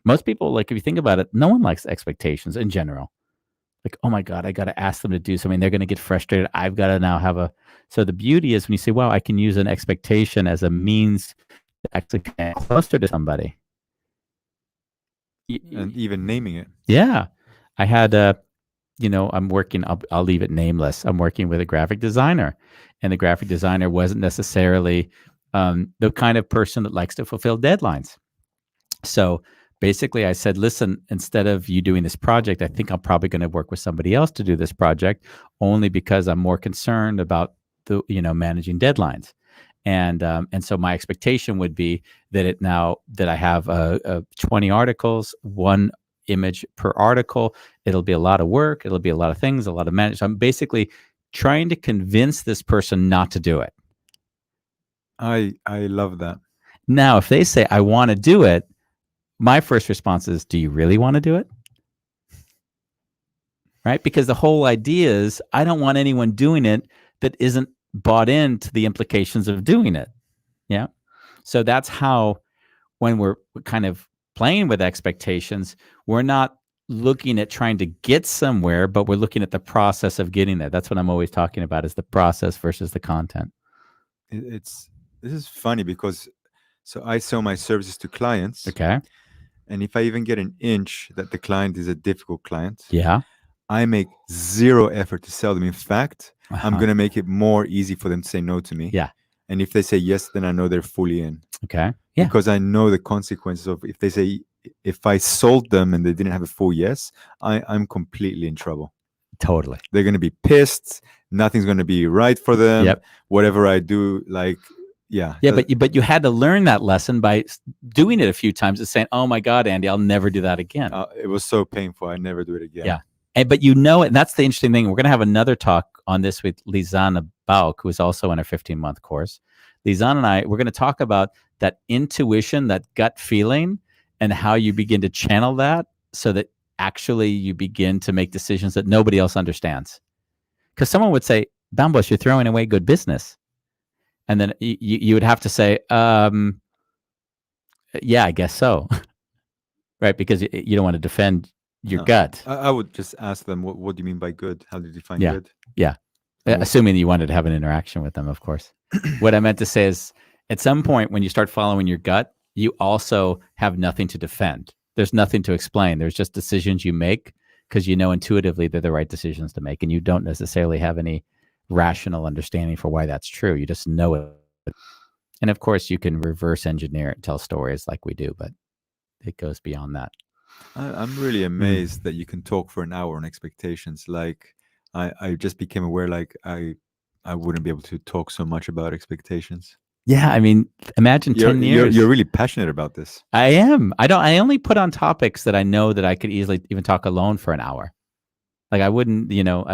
Most people, like, if you think about it, no one likes expectations in general. Like, oh my God, I got to ask them to do something. They're going to get frustrated. I've got to now have so the beauty is when you say, wow, I can use an expectation as a means to actually connect closer to somebody. And even naming it. Yeah. I had I'm working, I'll leave it nameless. I'm working with a graphic designer, and the graphic designer wasn't necessarily the kind of person that likes to fulfill deadlines. So basically I said, listen, instead of you doing this project, I think I'm probably going to work with somebody else to do this project, only because I'm more concerned about managing deadlines. And so my expectation would be that that I have 20 articles, one image per article. It'll be a lot of work. It'll be a lot of things, a lot of management. So I'm basically trying to convince this person not to do it. I love that. Now, if they say, I want to do it, my first response is, do you really want to do it? Right? Because the whole idea is, I don't want anyone doing it that isn't bought into the implications of doing it. Yeah. So that's how, when we're kind of playing with expectations, we're not looking at trying to get somewhere, but we're looking at the process of getting there. That's what I'm always talking about, is the process versus the content. This is funny, because so I sell my services to clients. Okay. And if I even get an inch that the client is a difficult client, yeah, I make zero effort to sell them. In fact, I'm going to make it more easy for them to say no to me. Yeah. And if they say yes, then I know they're fully in. Okay. Yeah. Because I know the consequences of, if they say, if I sold them and they didn't have a full yes, I'm completely in trouble. Totally. They're going to be pissed. Nothing's going to be right for them. Yep. Whatever I do, yeah. But you had to learn that lesson by doing it a few times and saying, oh my God, Andy, I'll never do that again. It was so painful. I never do it again. Yeah. But and that's the interesting thing. We're going to have another talk on this with Lisanne Bauk, who is also in our 15-month course. Lisanne and I, we're going to talk about that intuition, that gut feeling, and how you begin to channel that so that actually you begin to make decisions that nobody else understands. Because someone would say, Bambos, you're throwing away good business. And then you would have to say, yeah, I guess so. Right? Because you don't want to defend your gut. I would just ask them, what do you mean by good? How do you define good? Yeah. Assuming you wanted to have an interaction with them, of course. What I meant to say is, at some point when you start following your gut, you also have nothing to defend. There's nothing to explain. There's just decisions you make because you know intuitively they're the right decisions to make, and you don't necessarily have any rational understanding for why that's true. You just know it. And of course, you can reverse engineer it, tell stories like we do, but it goes beyond that. I'm really amazed that you can talk for an hour on expectations. Like I just became aware, like I wouldn't be able to talk so much about expectations. Yeah, I mean, imagine 10 years. You're really passionate about this. I am. I only put on topics that I know that I could easily even talk alone for an hour. Like I wouldn't, we don't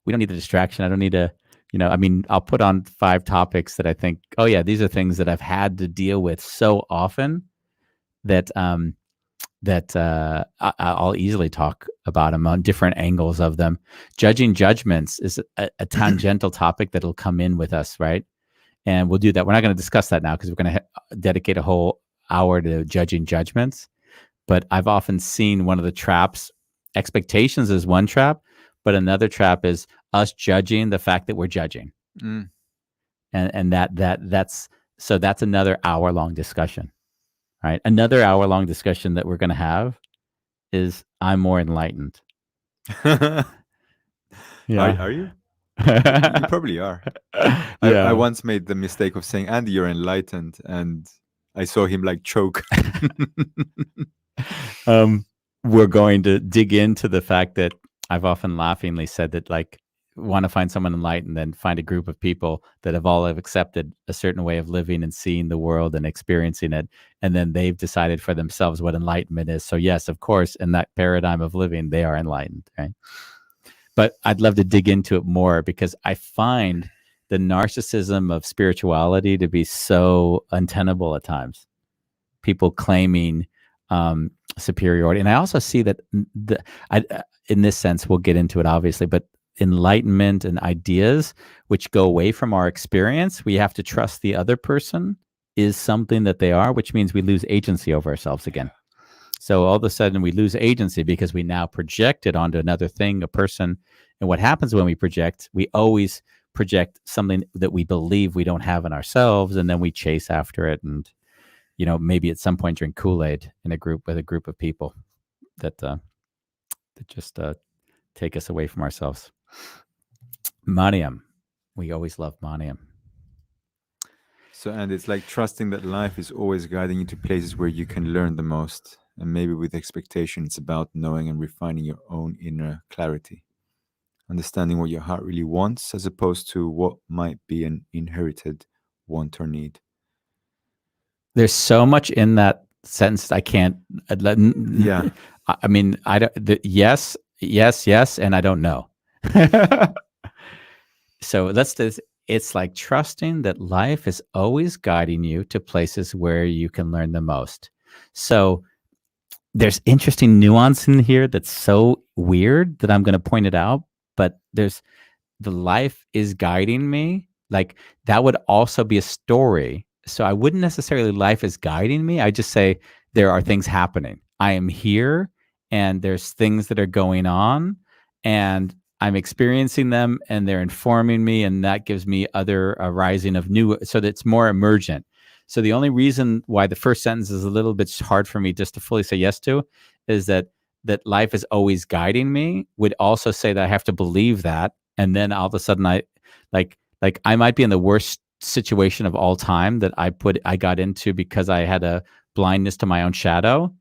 need the distraction. I don't need to, I mean, I'll put on 5 topics that I think, oh yeah, these are things that I've had to deal with so often that I'll easily talk about them on different angles of them. Judging judgments is a tangential topic that'll come in with us, right? And we'll do that. We're not going to discuss that now because we're going to dedicate a whole hour to judging judgments. But I've often seen one of the traps. Expectations is one trap, but another trap is us judging the fact that we're judging. And that's another hour-long discussion. Right. Another hour-long discussion that we're going to have is I'm more enlightened. Yeah. Are you? You probably are. I once made the mistake of saying, Andy, you're enlightened. And I saw him like choke. We're going to dig into the fact that I've often laughingly said that, like, want to find someone enlightened, then find a group of people that have all accepted a certain way of living and seeing the world and experiencing it. And then they've decided for themselves what enlightenment is. So yes, of course, in that paradigm of living, they are enlightened, right? But I'd love to dig into it more because I find the narcissism of spirituality to be so untenable at times. People claiming superiority. And I also see that in this sense, we'll get into it obviously, but enlightenment and ideas which go away from our experience, we have to trust the other person is something that they are, which means we lose agency over ourselves again. So all of a sudden we lose agency because we now project it onto another thing, a person. And what happens when we project, we always project something that we believe we don't have in ourselves, and then we chase after it. And, maybe at some point drink Kool-Aid in a group with a group of people that just take us away from ourselves. Maniam. We always love Maniam. So, and it's like trusting that life is always guiding you to places where you can learn the most. And maybe with expectation, it's about knowing and refining your own inner clarity. Understanding what your heart really wants as opposed to what might be an inherited want or need. There's so much in that sentence I can't. Yeah. I mean, I don't. Yes, and I don't know. So it's like trusting that life is always guiding you to places where you can learn the most. So there's interesting nuance in here that's so weird that I'm going to point it out. But there's the life is guiding me. Like that would also be a story. So I wouldn't necessarily life is guiding me. I just say there are things happening. I am here and there's things that are going on and I'm experiencing them and they're informing me, and that gives me other arising of new, so that's more emergent. So the only reason why the first sentence is a little bit hard for me just to fully say yes to is that life is always guiding me would also say that I have to believe that. And then all of a sudden I might be in the worst situation of all time that I got into because I had a blindness to my own shadow.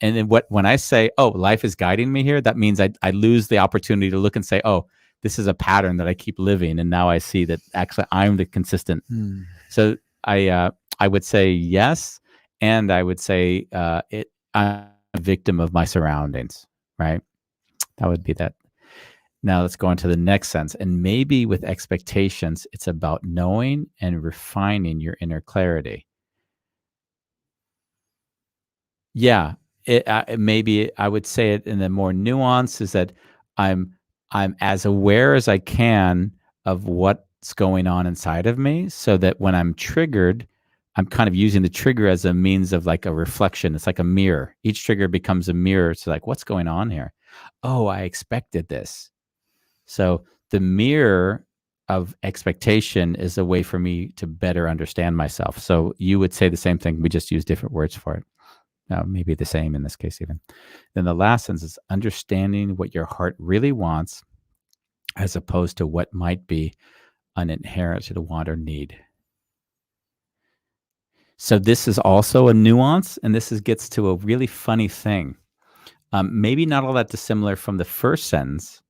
And then when I say, oh, life is guiding me here, that means I lose the opportunity to look and say, oh, this is a pattern that I keep living. And now I see that actually I'm the consistent. So I would say yes. And I would say I'm a victim of my surroundings, right? That would be that. Now let's go on to the next sense. And maybe with expectations, it's about knowing and refining your inner clarity. Yeah, maybe I would say it in a more nuance is that I'm as aware as I can of what's going on inside of me, so that when I'm triggered, I'm kind of using the trigger as a means of like a reflection. It's like a mirror. Each trigger becomes a mirror. It's like, what's going on here? Oh, I expected this. So the mirror of expectation is a way for me to better understand myself. So you would say the same thing. We just use different words for it. Maybe the same in this case even. Then the last sentence is understanding what your heart really wants as opposed to what might be an inherited want or need. So this is also a nuance, and gets to a really funny thing. Maybe not all that dissimilar from the first sentence.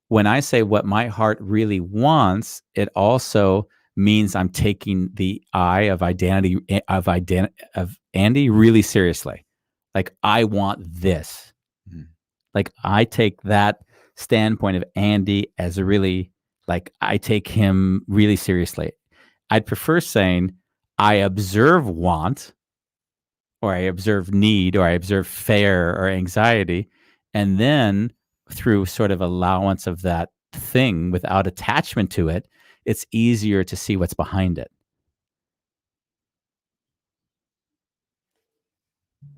When I say what my heart really wants, it also means I'm taking the I of identity of Andy really seriously. Like, I want this. Mhm. Like, I take that standpoint of Andy as a really, like, I take him really seriously. I'd prefer saying I observe want, or I observe need, or I observe fear or anxiety, and then through sort of allowance of that thing without attachment to it, it's easier to see what's behind it.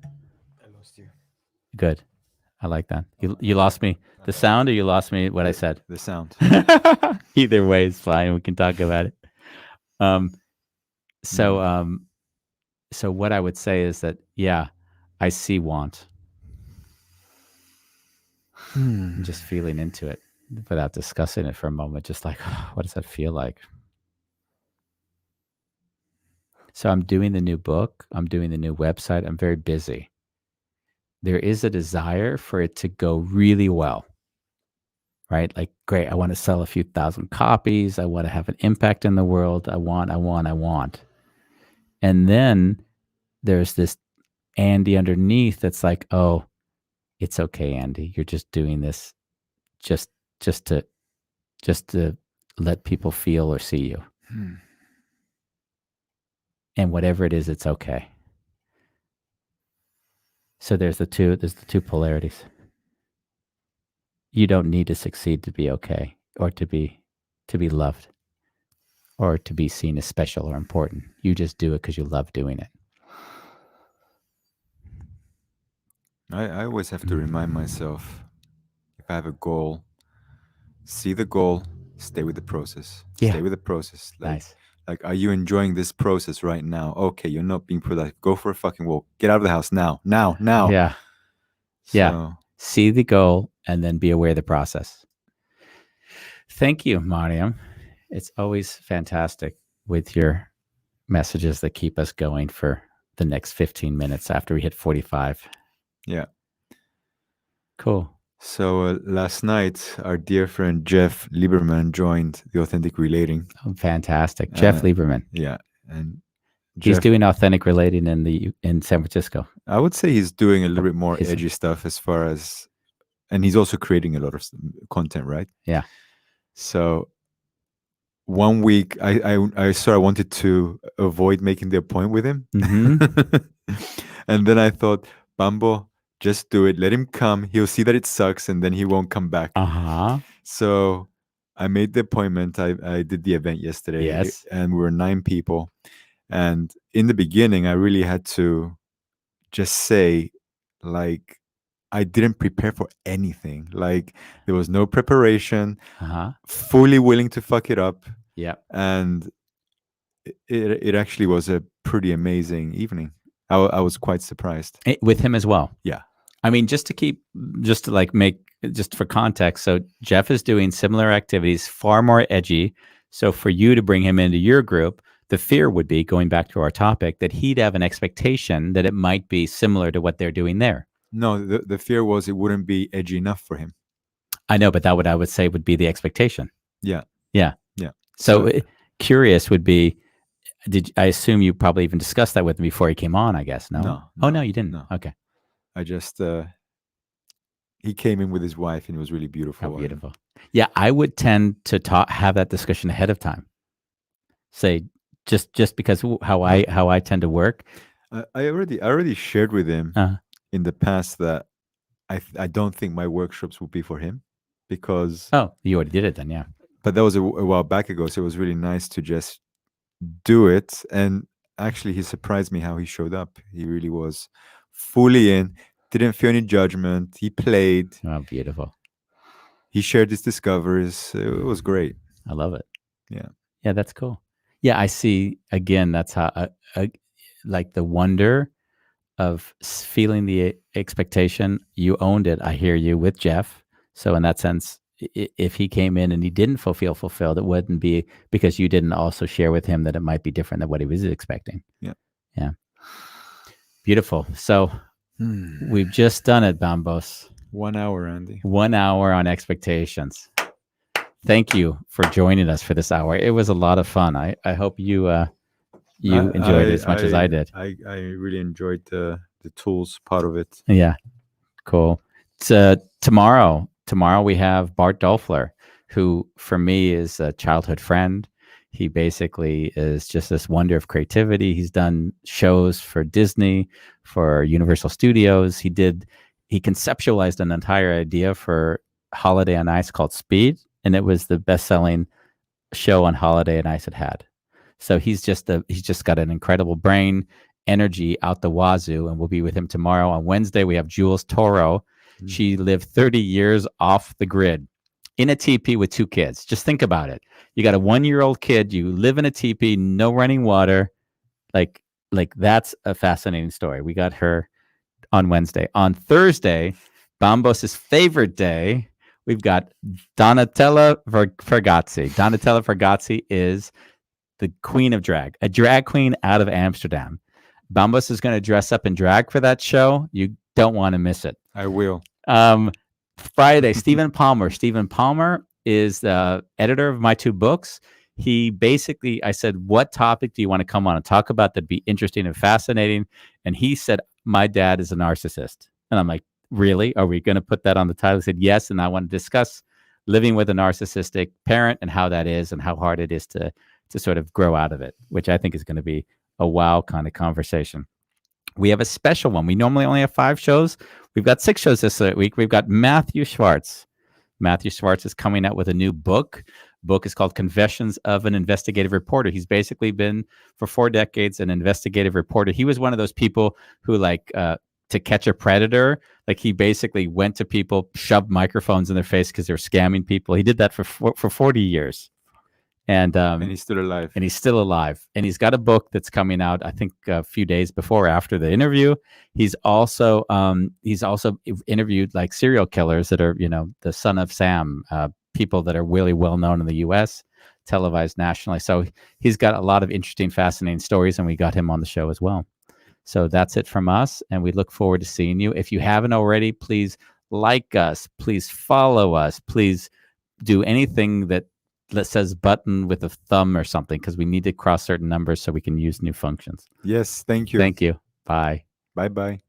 I lost you. Good. I like that. You lost me. The sound, or you lost me what I said? The sound. Either way is fine. We can talk about it. So what I would say is that, yeah, I see want. I'm just feeling into it without discussing it for a moment. Just like, what does that feel like? So I'm doing the new book. I'm doing the new website. I'm very busy. There is a desire for it to go really well, right? Like, great, I want to sell a few thousand copies. I want to have an impact in the world. I want. And then there's this Andy underneath that's like, oh, it's okay, Andy. You're just doing this just to let people feel or see you. And whatever it is, it's okay. So there's the two polarities. You don't need to succeed to be okay, or to be loved, or to be seen as special or important. You just do it because you love doing it. I always have to remind myself, if I have a goal, see the goal, stay with the process. Yeah. Stay with the process. Like, Nice. Like, are you enjoying this process right now? Okay, you're not being productive. Go for a fucking walk. Get out of the house now. Yeah. Yeah. See the goal and then be aware of the process. Thank you, Mariam. It's always fantastic with your messages that keep us going for the next 15 minutes after we hit 45. Yeah. Cool. So last night, our dear friend Jeff Lieberman joined the Authentic Relating. Oh, fantastic. Jeff Lieberman. Yeah. And he's doing Authentic Relating in San Francisco. I would say he's doing a little bit more edgy stuff as far as, and he's also creating a lot of content, right? Yeah. So one week I sort of wanted to avoid making the appointment with him. Mm-hmm. And then I thought, Bambo, just do it. Let him come. He'll see that it sucks and then he won't come back. Uh-huh. So I made the appointment. I did the event yesterday. Yes. And we were 9 people. And in the beginning, I really had to just say, like, I didn't prepare for anything. Like, there was no preparation. Uh-huh. Fully willing to fuck it up. Yeah. And it actually was a pretty amazing evening. I was quite surprised. With him as well. Yeah. I mean, just for context, so Jeff is doing similar activities, far more edgy. So for you to bring him into your group, the fear would be, going back to our topic, that he'd have an expectation that it might be similar to what they're doing there. No, the fear was it wouldn't be edgy enough for him. I know, but that I would say would be the expectation. Yeah. Yeah. Yeah. So curious would be, I assume you probably even discussed that with him before he came on, I guess. No. Oh, no, you didn't. No. Okay. I just, he came in with his wife and it was really beautiful. Oh, beautiful. Yeah. I would tend to have that discussion ahead of time. Say, just because how I tend to work. I already shared with him in the past that I don't think my workshops would be for him, because. Oh, you already did it then. Yeah. But that was a while back ago. So it was really nice to just do it. And actually, he surprised me how he showed up. He really was fully in, didn't feel any judgment. He played. Oh, beautiful. He shared his discoveries. It was great. I love it. Yeah. Yeah, that's cool. Yeah, I see. Again, that's how, like, the wonder of feeling the expectation. You owned it. I hear you with Jeff. So in that sense, if he came in and he didn't feel fulfilled, it wouldn't be because you didn't also share with him that it might be different than what he was expecting. Yeah. Beautiful. So we've just done it, Bambos. 1 hour, Andy. 1 hour on expectations. Thank you for joining us for this hour. It was a lot of fun. I hope you enjoyed it as much as I did. I really enjoyed the tools part of it. Yeah, cool. Tomorrow we have Bart Dolfler, who for me is a childhood friend. He basically is just this wonder of creativity. He's done shows for Disney, for Universal Studios. He conceptualized an entire idea for Holiday on Ice called Speed, and it was the best-selling show on Holiday on Ice it had. So he's just got an incredible brain, energy out the wazoo, and we'll be with him tomorrow. On Wednesday, we have Jules Toro. She lived 30 years off the grid in a teepee with 2 kids. Just think about it. You got a 1-year-old kid, you live in a teepee, no running water. Like that's a fascinating story. We got her on Wednesday. On Thursday, Bambos' favorite day, we've got Donatella Vergazzi. Donatella Vergazzi is the queen of drag, a drag queen out of Amsterdam. Bambos is going to dress up in drag for that show. You don't want to miss it. I will. Friday, Stephen Palmer. Stephen Palmer is the editor of my 2 books. He basically, I said, what topic do you want to come on and talk about that'd be interesting and fascinating? And he said, my dad is a narcissist. And I'm like, really? Are we going to put that on the title? He said, yes. And I want to discuss living with a narcissistic parent and how that is and how hard it is to sort of grow out of it, which I think is going to be a wow kind of conversation. We have a special one. We normally only have 5 shows. We've got 6 shows this week. We've got Matthew Schwartz. Matthew Schwartz is coming out with a new book. Book is called Confessions of an Investigative Reporter. He's basically been for 4 decades an investigative reporter. He was one of those people who To Catch a Predator. Like he basically went to people, shoved microphones in their face because they were scamming people. He did that for 40 years. And he's still alive. And he's still alive. And he's got a book that's coming out, I think, a few days before or after the interview. He's also interviewed like serial killers that are, the Son of Sam, people that are really well known in the U.S., televised nationally. So he's got a lot of interesting, fascinating stories, and we got him on the show as well. So that's it from us, and we look forward to seeing you. If you haven't already, please like us, please follow us, please do anything that says button with a thumb or something, because we need to cross certain numbers so we can use new functions. Yes, thank you. Thank you. Bye. Bye-bye.